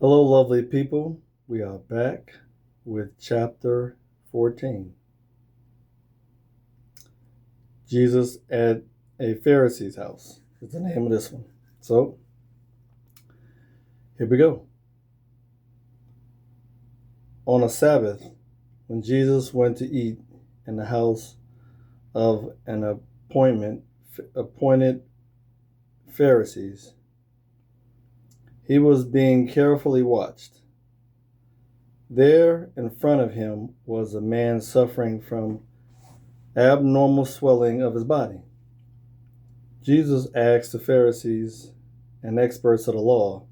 Hello, lovely people. We are back with chapter 14. Jesus at a Pharisee's house is the name of this one. So, here we go. On a Sabbath, when Jesus went to eat in the house of an appointed Pharisees, he was being carefully watched. There in front of him was a man suffering from abnormal swelling of his body. Jesus asked the Pharisees and experts of the law,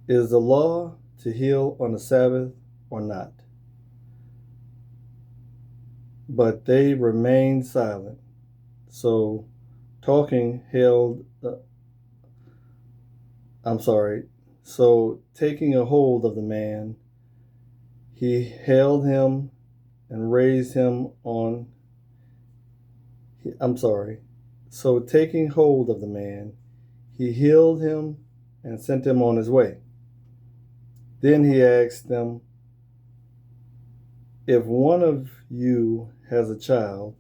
"Is the law to heal on the Sabbath or not?" But they remained silent. So, talking held, I'm sorry, so taking a hold of the man, he held him and raised him on, I'm sorry, so taking hold of the man, he healed him and sent him on his way. Then he asked them, "If one of you has a child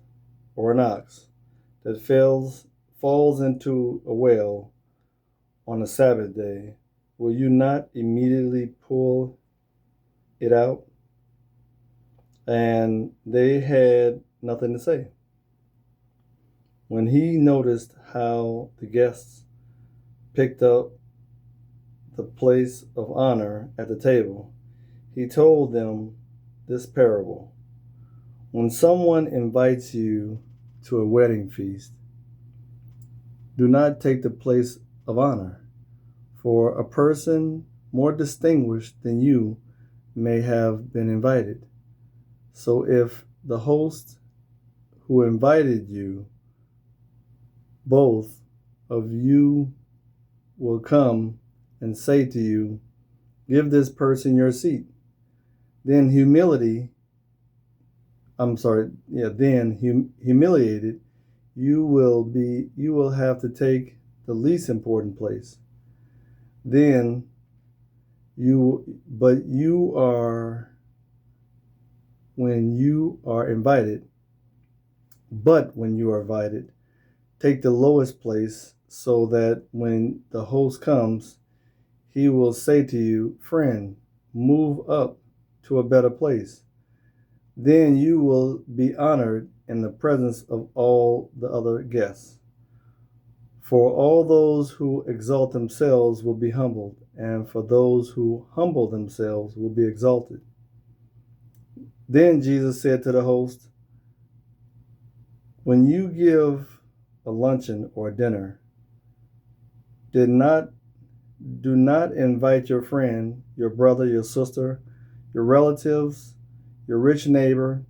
or an ox that falls into a well on a Sabbath day, will you not immediately pull it out?" And they had nothing to say. When he noticed how the guests picked up the place of honor at the table, he told them this parable. When someone invites you to a wedding feast, do not take the place of honor, for a person more distinguished than you may have been invited. So if the host who invited you, both of you will come and say to you, "Give this person your seat," then humiliated, you will have to take the least important place. Then you but you are when you are invited, take the lowest place, so that when the host comes, he will say to you, "Friend, move up to a better place." Then you will be honored in the presence of all the other guests. For all those who exalt themselves will be humbled, and for those who humble themselves will be exalted. Then Jesus said to the host, "When you give a luncheon or a dinner, do not invite your friend, your brother, your sister, your relatives, your rich neighbor.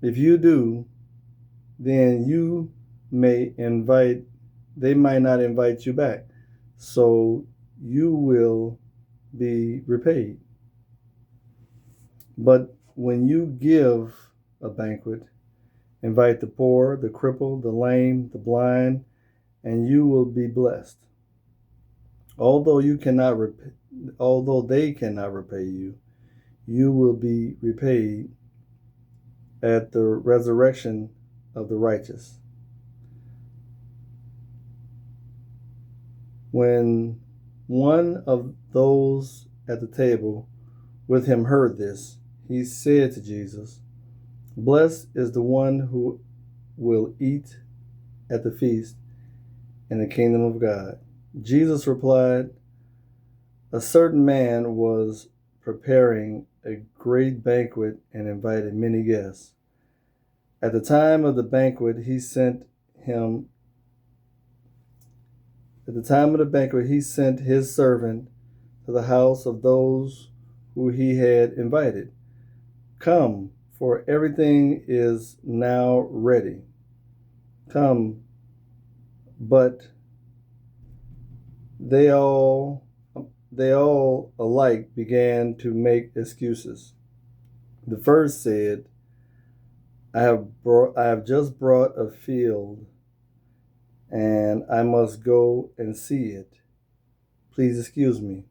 If you do, then they might not invite you back, so you will be repaid. But when you give a banquet, invite the poor, the crippled, the lame, the blind, and you will be blessed. Although they cannot repay you, you will be repaid at the resurrection of the righteous." When one of those at the table with him heard this, he said to Jesus, "Blessed is the one who will eat at the feast in the kingdom of God." Jesus replied, "A certain man was preparing a great banquet and invited many guests. At the time of the banquet, he sent his servant to the house of those who he had invited. 'Come, for everything is now ready.' Come, but they all alike began to make excuses. The first said, I have just brought a field and I must go and see it. Please excuse me."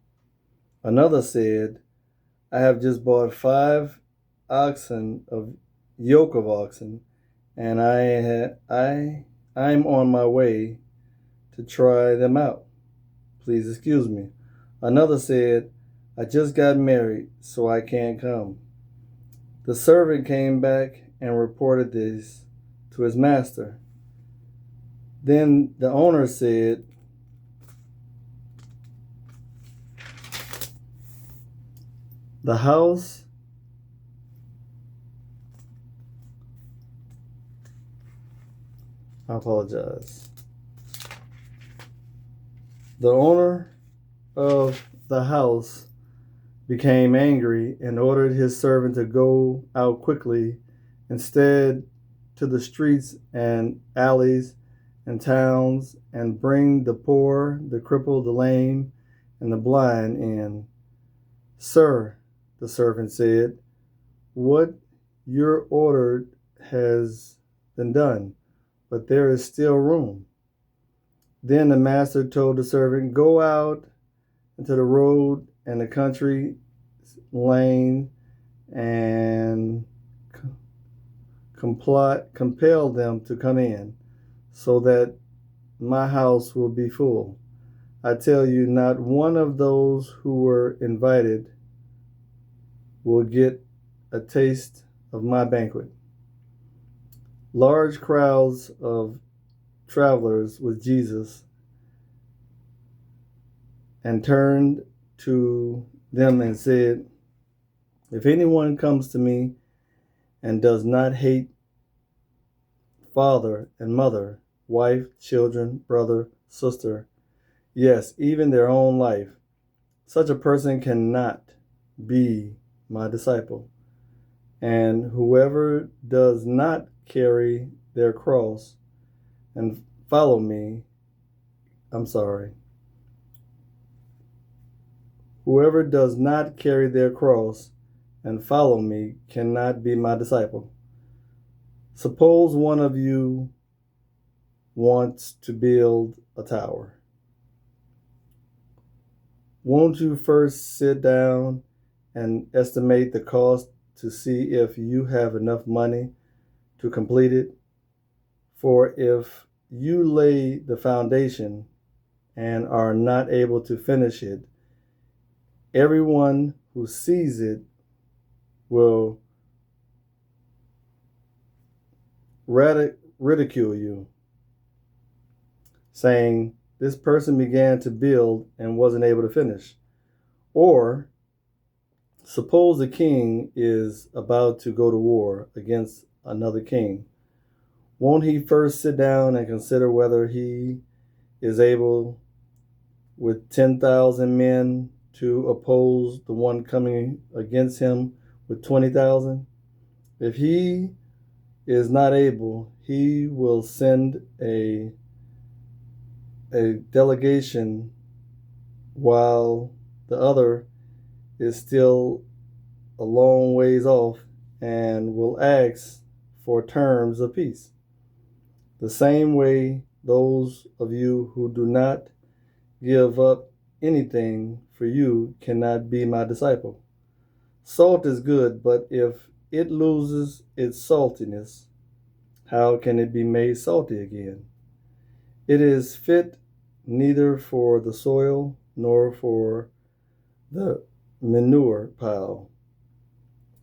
Another said, I have just bought 5 yoke of oxen, and I'm on my way to try them out. Please excuse me. Another said, I just got married, so I can't come. The servant came back and reported this to his master. Then the owner said, The house I apologize. The owner of the house became angry and ordered his servant to go out quickly instead to the streets and alleys and towns and bring the poor, the crippled, the lame, and the blind in. Sir, the servant said, what you're ordered has been done, but there is still room. Then the master told the servant, go out into the road and the country lane and compel them to come in, so that my house will be full. I tell you, not one of those who were invited will get a taste of my banquet. Large crowds of travelers with Jesus and turned to them and said, if anyone comes to me and does not hate father and mother, wife, children, brother, sister, yes, even their own life, such a person cannot be my disciple. And whoever does not carry their cross and follow me, whoever does not carry their cross and follow me cannot be my disciple. Suppose one of you wants to build a tower. Won't you first sit down and estimate the cost to see if you have enough money to complete it? For if you lay the foundation and are not able to finish it, everyone who sees it will ridicule you, saying, this person began to build and wasn't able to finish. Or suppose a king is about to go to war against another king. Won't he first sit down and consider whether he is able with 10,000 men to oppose the one coming against him with 20,000? If he is not able, he will send a delegation while the other is still a long ways off and will ask for terms of peace. The same way, those of you who do not give up anything for you cannot be my disciple. Salt is good, but if it loses its saltiness, how can it be made salty again? It is fit neither for the soil nor for the manure pile.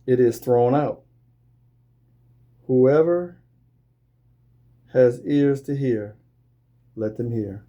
It is thrown out. Whoever has ears to hear, let them hear.